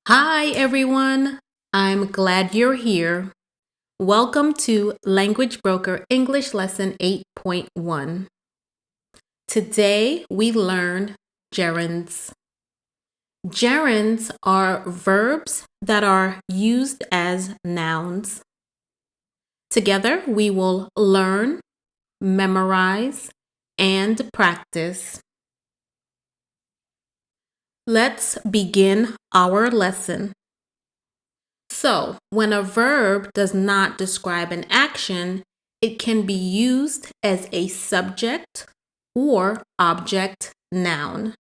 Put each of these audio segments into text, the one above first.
Hi, everyone. I'm glad you're here. Welcome to Language Broker English Lesson 8.1. Today we learn gerunds. Gerunds are verbs that are used as nouns. Together we will learn, memorize, and practice. Let's begin our lesson. So, when a verb does not describe an action, it can be used as a subject or object noun.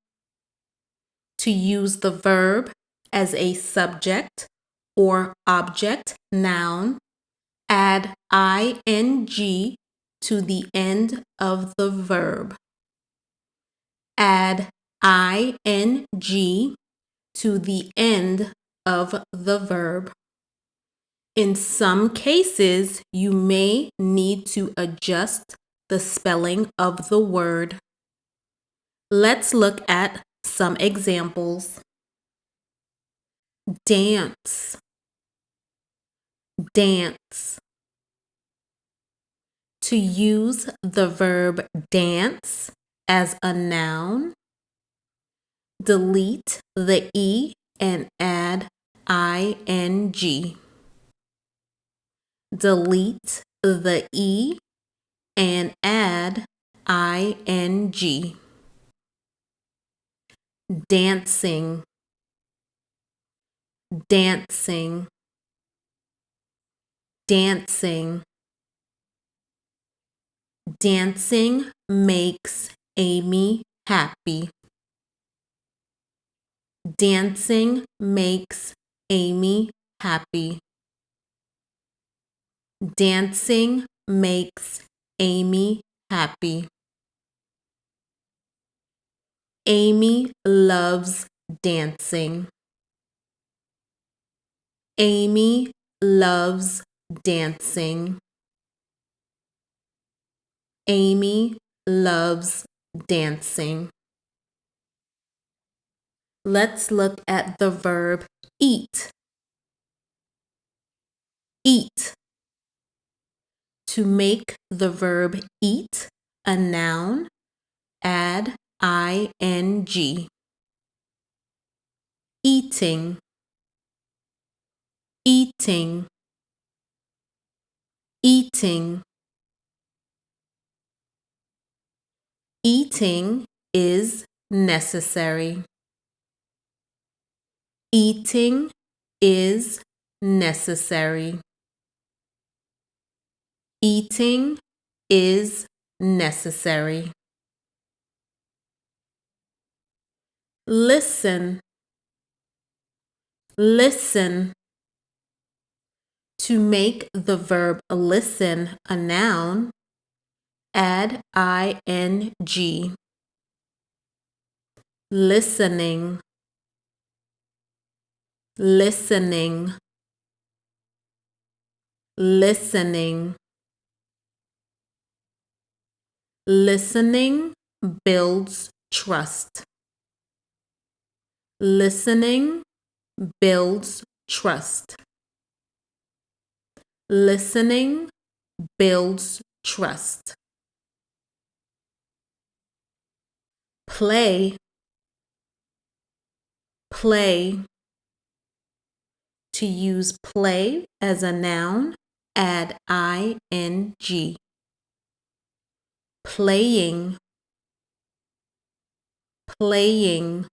To use the verb as a subject or object noun, add ing to the end of the verb. Add ing to the end of the verb. In some cases, you may need to adjust the spelling of the word. Let's look at some examples. Dance, dance. To use the verb dance as a noun, delete the E and add ing. Delete the E and add ing. Dancing, dancing, dancing. Dancing makes Amy happy. Dancing makes Amy happy. Dancing makes Amy happy. Amy loves dancing. Amy loves dancing. Amy loves dancing. Let's look at the verb eat. Eat. To make the verb eat a noun, add ing. Eating, eating, eating. Eating is necessary. Eating is necessary. Eating is necessary. Listen, listen. To make the verb listen a noun, add ing. Listening, listening, listening. Listening builds trust. Listening builds trust. Listening builds trust. Play, play. To use play as a noun, add ing. Playing, playing,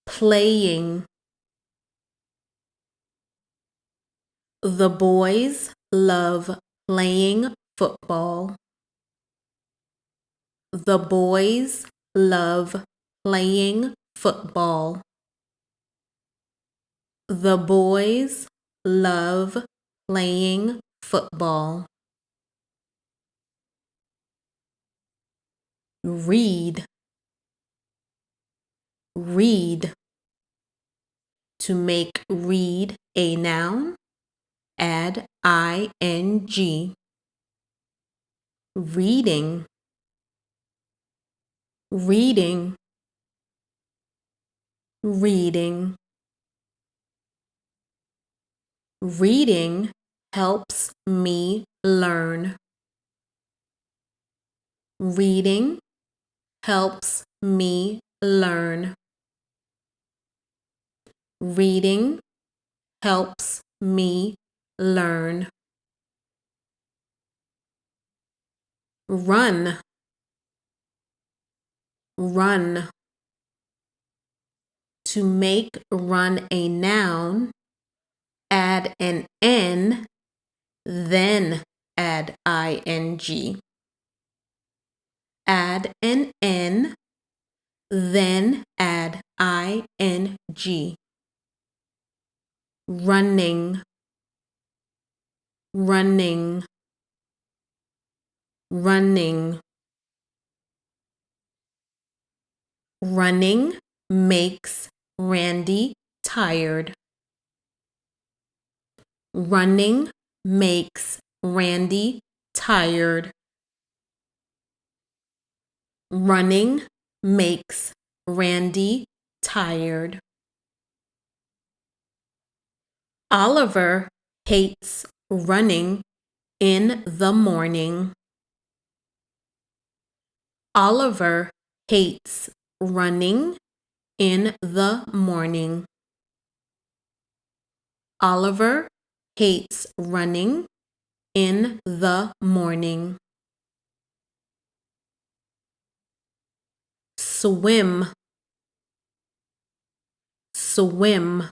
playing. The boys love playing football. The boys love playing football. The boys love playing football. Read, read. To make read a noun, add ing. Reading, reading, reading. Reading helps me learn. Reading helps me learn. Reading helps me learn. Run, run. To make run a noun, add an N, then add ing. Add an N, then add ing. Running, running, running. Running makes Randy tired. Running makes Randy tired. Running makes Randy tired. Oliver hates running in the morning. Oliver hates running in the morning. Oliver hates running in the morning. Swim, swim.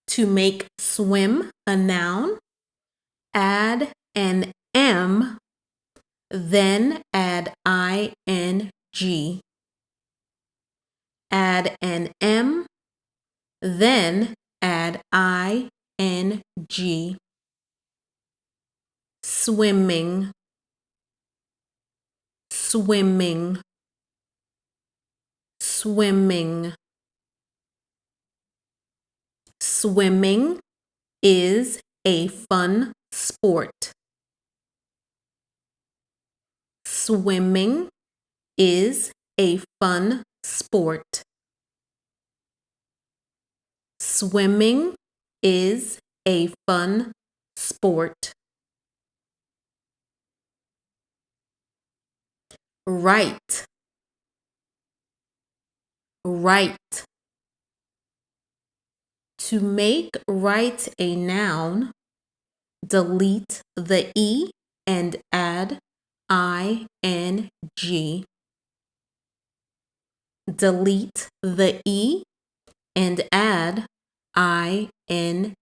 To make swim a noun, add an M, then add ing. Add an M, then add ing. Swimming, swimming, swimming. Swimming is a fun sport. Swimming is a fun sport. Swimming is a fun sport. Write, write. To make write a noun, delete the E and add ing. Delete the E and add ing.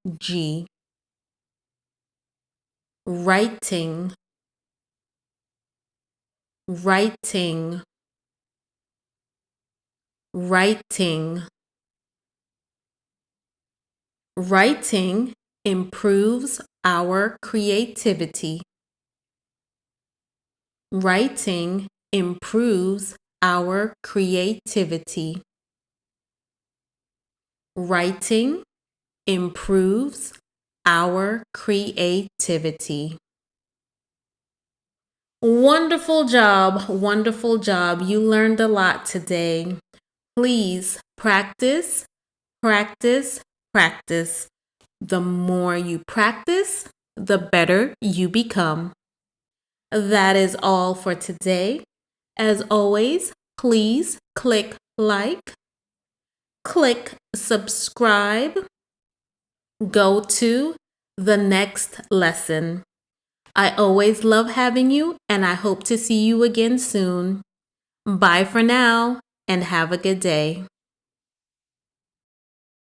Writing, writing, writing. Writing improves our creativity. Writing improves our creativity. Writing improves our creativity. Wonderful job, wonderful job. You learned a lot today. Please practice, practice, practice. The more you practice, the better you become. That is all for today. As always, please click like, click subscribe, go to the next lesson. I always love having you, and I hope to see you again soon. Bye for now, and have a good day.